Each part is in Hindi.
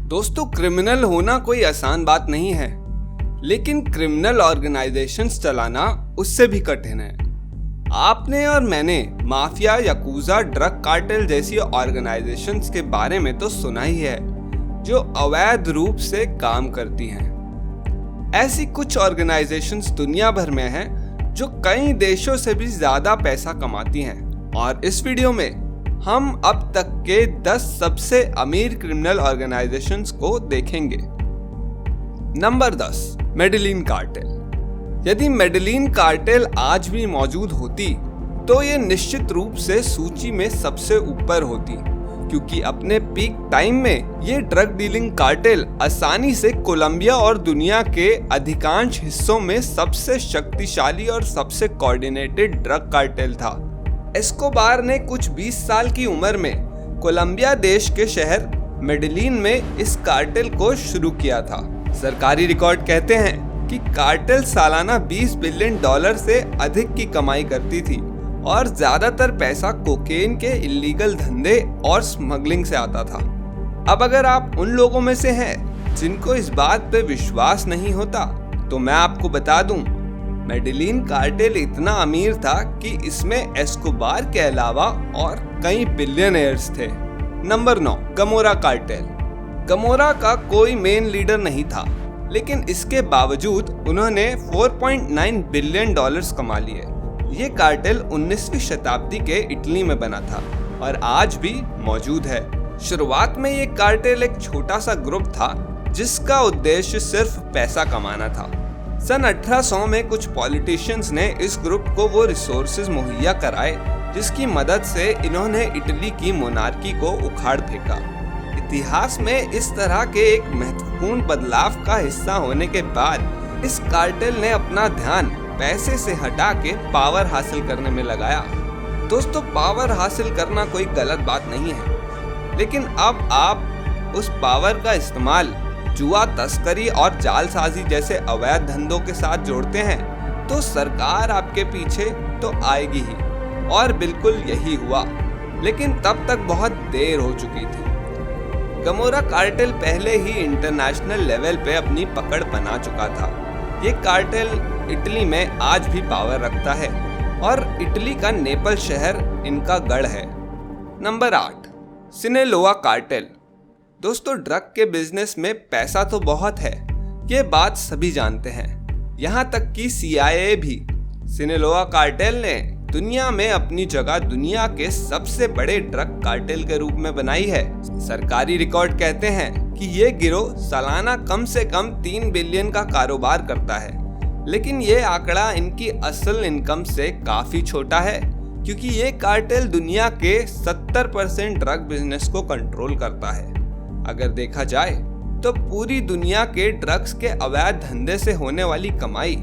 दोस्तों, क्रिमिनल होना कोई आसान बात नहीं है, लेकिन क्रिमिनल ऑर्गेनाइजेशंस चलाना उससे भी कठिन है। आपने और मैंने माफिया, याकूजा, ड्रग कार्टेल जैसी ऑर्गेनाइजेशंस के बारे में तो सुना ही है, जो अवैध रूप से काम करती हैं। ऐसी कुछ ऑर्गेनाइजेशंस दुनिया भर में हैं जो कई देशों से भी ज्यादा पैसा कमाती हैं। और इस वीडियो में हम अब तक के 10 सबसे अमीर क्रिमिनल ऑर्गेनाइजेशंस को देखेंगे। Number 10, Medellin cartel. यदि मेडेलिन कार्टेल आज भी मौजूद होती तो ये निश्चित रूप से सूची में सबसे ऊपर होती, क्योंकि अपने पीक टाइम में ये ड्रग डीलिंग कार्टेल आसानी से कोलंबिया और दुनिया के अधिकांश हिस्सों में सबसे शक्तिशाली और सबसे कोऑर्डिनेटेड ड्रग कार्टेल था। एस्कोबार ने कुछ 20 साल की उम्र में कोलंबिया देश के शहर मेडेलिन में इस कार्टेल को शुरू किया था। सरकारी रिकॉर्ड कहते हैं कि कार्टेल सालाना $20 बिलियन से अधिक की कमाई करती थी और ज्यादातर पैसा कोकेन के इलीगल धंधे और स्मगलिंग से आता था। अब अगर आप उन लोगों में से हैं जिनको इस बात पे विश्वास नहीं होता, तो मैं आपको बता दूं, मेडेलिन कार्टेल इतना अमीर था कि इसमें एस्कोबार के अलावा और कई बिलियनियर्स थे। Number 9, Gomorrah cartel. गमोरा का कोई मेन लीडर नहीं था, लेकिन इसके बावजूद उन्होंने $4.9 बिलियन कमा लिए। ये कार्टेल 19वीं शताब्दी के इटली में बना था और आज भी मौजूद है। शुरुआत में ये कार्टेल एक छोटा सा ग्रुप था जिसका उद्देश्य सिर्फ पैसा कमाना था। सन 1800 में कुछ पॉलिटिशियंस ने इस ग्रुप को वो रिसोर्सेज मुहैया कराए जिसकी मदद से इन्होंने इटली की मोनार्की को उखाड़ फेंका। इतिहास में इस तरह के एक महत्वपूर्ण बदलाव का हिस्सा होने के बाद इस कार्टेल ने अपना ध्यान पैसे से हटा के पावर हासिल करने में लगाया। दोस्तों, पावर हासिल करना कोई गलत बात नहीं है, लेकिन अब आप उस पावर का इस्तेमाल जुआ, तस्करी और जालसाजी जैसे अवैध धंधों के साथ जोड़ते हैं तो सरकार आपके पीछे तो आएगी ही, और बिल्कुल यही हुआ। लेकिन तब तक बहुत देर हो चुकी थी। गमोरा कार्टेल पहले ही इंटरनेशनल लेवल पे अपनी पकड़ बना चुका था। ये कार्टेल इटली में आज भी पावर रखता है और इटली का नेपल शहर इनका गढ़ है। Number 8, Sinaloa cartel. दोस्तों, ड्रग के बिजनेस में पैसा तो बहुत है, ये बात सभी जानते हैं, यहाँ तक कि CIA भी। सिनेलोआ कार्टेल ने दुनिया में अपनी जगह दुनिया के सबसे बड़े ड्रग कार्टेल के रूप में बनाई है। सरकारी रिकॉर्ड कहते हैं कि ये गिरोह सालाना कम से कम $3 बिलियन का कारोबार करता है, लेकिन ये आंकड़ा इनकी असल इनकम से काफी छोटा है, क्योंकि ये कार्टेल दुनिया के 70% ड्रग बिजनेस को कंट्रोल करता है। अगर देखा जाए तो पूरी दुनिया के ड्रग्स के अवैध धंधे से होने वाली कमाई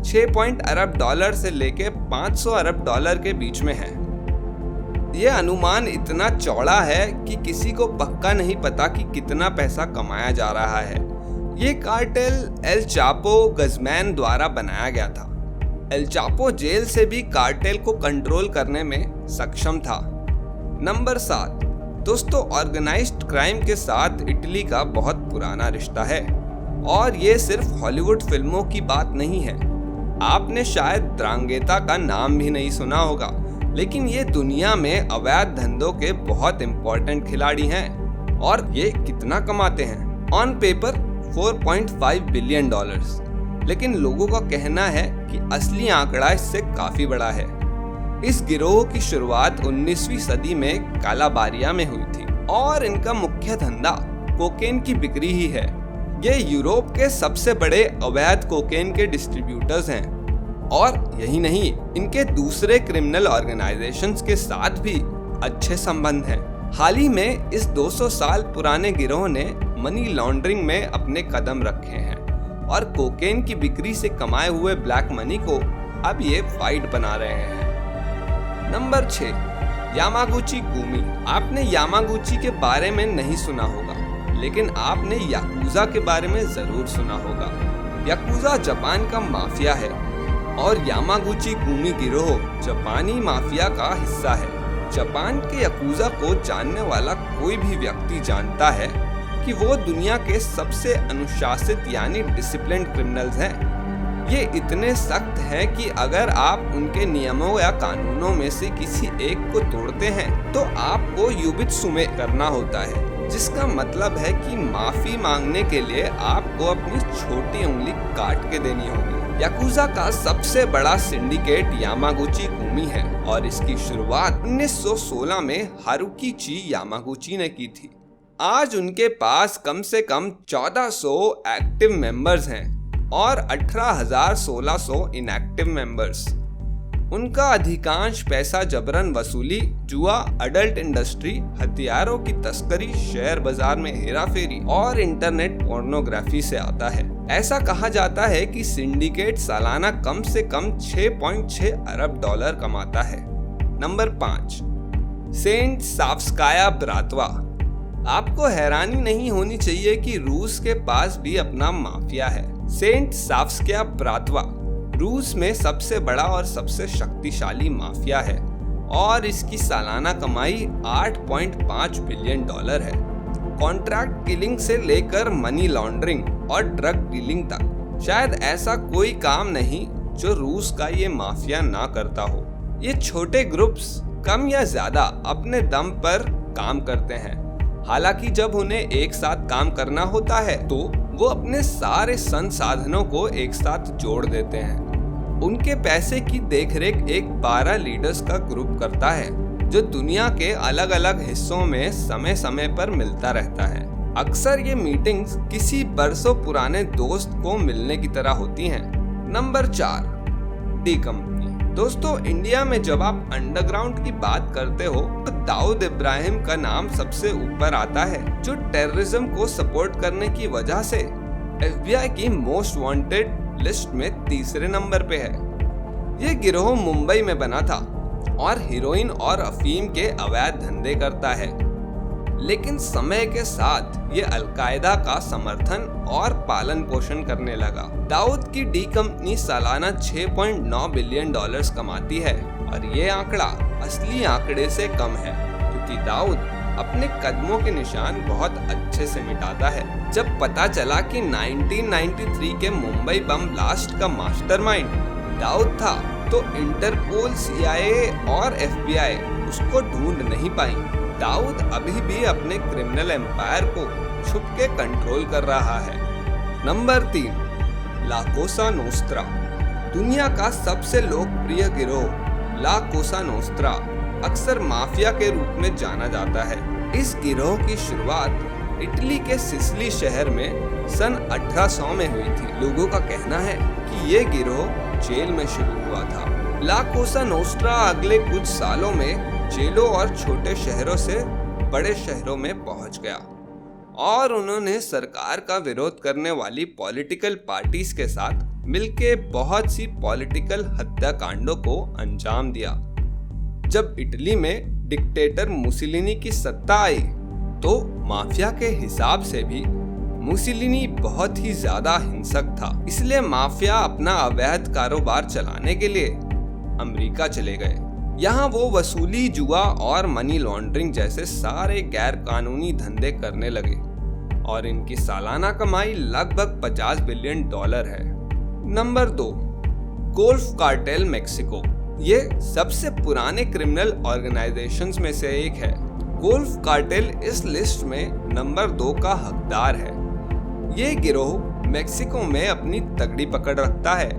6 अरब से लेके $500 अरब के बीच में है। यह अनुमान इतना चौड़ा है कि किसी को पक्का नहीं पता कि कितना पैसा कमाया जा रहा है। ये कार्टेल एल चापो गजमैन द्वारा बनाया गया था। एल चापो जेल से भी कार्टेल को कंट्रोल करने में सक्षम था। नंबर 7, दोस्तों, ऑर्गेनाइज्ड क्राइम के साथ इटली का बहुत पुराना रिश्ता है, और ये सिर्फ हॉलीवुड फिल्मों की बात नहीं है। आपने शायद द्रांगेता का नाम भी नहीं सुना होगा, लेकिन ये दुनिया में अवैध धंधों के बहुत इंपॉर्टेंट खिलाड़ी हैं। और ये कितना कमाते हैं? ऑन पेपर $4.5 बिलियन, लेकिन लोगों का कहना है कि असली आंकड़ा इससे काफी बड़ा है। इस गिरोह की शुरुआत 19वीं सदी में कालाबारिया में हुई थी और इनका मुख्य धंधा कोकेन की बिक्री ही है। ये यूरोप के सबसे बड़े अवैध कोकेन के डिस्ट्रीब्यूटर्स हैं, और यही नहीं, इनके दूसरे क्रिमिनल ऑर्गेनाइजेशंस के साथ भी अच्छे संबंध हैं। हाल ही में इस 200 साल पुराने गिरोह ने मनी लॉन्ड्रिंग में अपने कदम रखे हैं और कोकेन की बिक्री से कमाए हुए ब्लैक मनी को अब ये फाइट बना रहे हैं। Number 6, Yamaguchi Gumi. आपने यामागुची के बारे में नहीं सुना होगा, लेकिन आपने याकूजा के बारे में जरूर सुना होगा। याकूजा जापान का माफिया है और यामागुची गुमी गिरोह जापानी माफिया का हिस्सा है। जापान के याकूजा को जानने वाला कोई भी व्यक्ति जानता है कि वो दुनिया के सबसे अनुशासित यानी डिसिप्लिन्ड क्रिमिनल्स हैं। ये इतने सख्त हैं कि अगर आप उनके नियमों या कानूनों में से किसी एक को तोड़ते हैं तो आपको युबित्सुमे करना होता है, जिसका मतलब है कि माफी मांगने के लिए आपको अपनी छोटी उंगली काट के देनी होगी। याकुजा का सबसे बड़ा सिंडिकेट यामागुची कुमी है और इसकी शुरुआत 1916 में हारुकिची यामागुची ने की थी। आज उनके पास कम से कम 1400 एक्टिव मेंबर्स हैं और 18,1600 इनएक्टिव मेंबर्स। उनका अधिकांश पैसा जबरन वसूली, जुआ, अडल्ट इंडस्ट्री, हथियारों की तस्करी, शेयर बाजार में हेराफेरी और इंटरनेट पोर्नोग्राफी से आता है। ऐसा कहा जाता है कि सिंडिकेट सालाना कम से कम 6.6 अरब डॉलर कमाता है। नंबर 5, सेंट साप्स्काया ब्रातवा। आपको हैरानी नहीं होनी चाहिए कि रूस के पास भी अपना माफिया है। सेंट साप्स्काया ब्रातवा रूस में सबसे बड़ा और सबसे शक्तिशाली माफिया है और इसकी सालाना कमाई 8.5 बिलियन डॉलर है। कॉन्ट्रैक्ट किलिंग से लेकर मनी लॉन्ड्रिंग और ड्रग डीलिंग तक शायद ऐसा कोई काम नहीं जो रूस का ये माफिया ना करता हो। ये छोटे ग्रुप्स कम या ज्यादा अपने दम पर काम करते हैं। हालांकि जब उन्हें एक साथ काम करना होता है तो वो अपने सारे संसाधनों को एक साथ जोड़ देते हैं। उनके पैसे की देखरेख एक 12 लीडर्स का ग्रुप करता है जो दुनिया के अलग अलग हिस्सों में समय समय पर मिलता रहता है। अक्सर ये मीटिंग्स किसी बरसों पुराने दोस्त को मिलने की तरह होती हैं। Number 4, D company. दोस्तों, इंडिया में जब आप अंडरग्राउंड की बात करते हो तो दाऊद इब्राहिम का नाम सबसे ऊपर आता है, जो टेररिज्म को सपोर्ट करने की वजह से FBI की मोस्ट वांटेड लिस्ट में तीसरे नंबर पे है। ये गिरोह मुंबई में बना था और हीरोइन और अफीम के अवैध धंधे करता है, लेकिन समय के साथ ये अलकायदा का समर्थन और पालन पोषण करने लगा। दाऊद की डी कंपनी सालाना 6.9 बिलियन डॉलर्स कमाती है और ये आंकड़ा असली आंकड़े से कम है, क्योंकि दाऊद अपने कदमों के निशान बहुत अच्छे से मिटाता है। जब पता चला कि 1993 के मुंबई बम ब्लास्ट का मास्टरमाइंड दाऊद था तो इंटरपोल, CIA और FBI उसको ढूंढ नहीं पाई। दाऊद अभी भी अपने क्रिमिनल एम्पायर को छुप के कंट्रोल कर रहा है। नंबर 3, ला कोसा नोस्त्रा। दुनिया का सबसे लोकप्रिय गिरोह ला कोसा नोस्त्रा अक्सर माफिया के रूप में जाना जाता है। इस गिरोह की शुरुआत इटली के सिसिली शहर में सन 1800 में हुई थी। लोगों का कहना है कि ये गिरोह जेल में शुरू हुआ था। ला कोसा नोस्ट्रा अगले कुछ सालों में जेलों और छोटे शहरों से बड़े शहरों में पहुंच गया और उन्होंने सरकार का विरोध करने वाली पॉलिटिकल पार्टीज के साथ मिलके बहुत सी पॉलिटिकल हत्याकांडों को अंजाम दिया। जब इटली में डिक्टेटर मुसोलिनी की सत्ता आई तो माफिया के हिसाब से भी मुसोलिनी बहुत ही ज्यादा हिंसक था, इसलिए माफिया अपना अवैध कारोबार चलाने के लिए अमेरिका चले गए। यहाँ वो वसूली, जुआ और मनी लॉन्ड्रिंग जैसे सारे गैर कानूनी धंधे करने लगे और इनकी सालाना कमाई लगभग 50 बिलियन डॉलर है। Number 2, golf cartel Mexico. ये सबसे पुराने क्रिमिनल ऑर्गेनाइजेशंस में से एक है। गोल्फ कार्टेल इस लिस्ट में नंबर 2 का हकदार है। ये गिरोह मेक्सिको में अपनी तगड़ी पकड़ रखता है,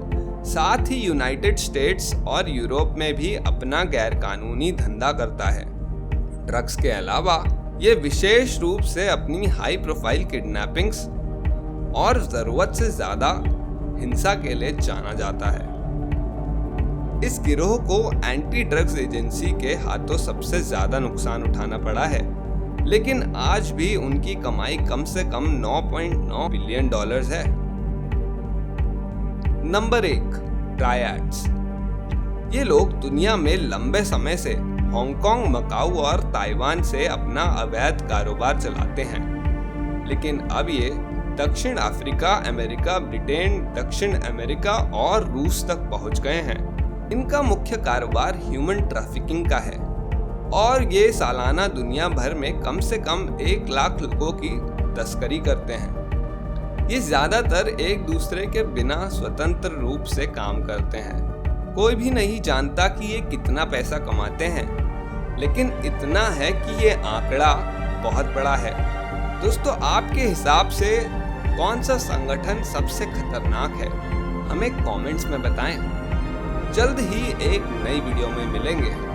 साथ ही यूनाइटेड स्टेट्स और यूरोप में भी अपना गैरकानूनी धंधा करता है। ड्रग्स के अलावा ये विशेष रूप से अपनी हाई प्रोफाइल किडनैपिंग्स और जरूरत से ज्यादा हिंसा के लिए जाना जाता है। इस गिरोह को एंटी ड्रग्स एजेंसी के हाथों सबसे ज्यादा नुकसान उठाना पड़ा है, लेकिन आज भी उनकी कमाई कम से कम 9.9 बिलियन डॉलर्स है। Number 1, triads. ये लोग दुनिया में लंबे समय से हांगकांग, मकाऊ और ताइवान से अपना अवैध कारोबार चलाते हैं, लेकिन अब ये दक्षिण अफ्रीका, अमेरिका, ब्रिटेन, दक्षिण अमेरिका और रूस तक पहुंच गए हैं। इनका मुख्य कारोबार ह्यूमन ट्रैफिकिंग का है और ये सालाना दुनिया भर में कम से कम 1 लाख लोगों की तस्करी करते हैं। ये ज्यादातर एक दूसरे के बिना स्वतंत्र रूप से काम करते हैं। कोई भी नहीं जानता कि ये कितना पैसा कमाते हैं, लेकिन इतना है कि ये आंकड़ा बहुत बड़ा है। दोस्तों, आपके हिसाब से कौन सा संगठन सबसे खतरनाक है? हमें कमेंट्स में बताएं। जल्द ही एक नई वीडियो में मिलेंगे।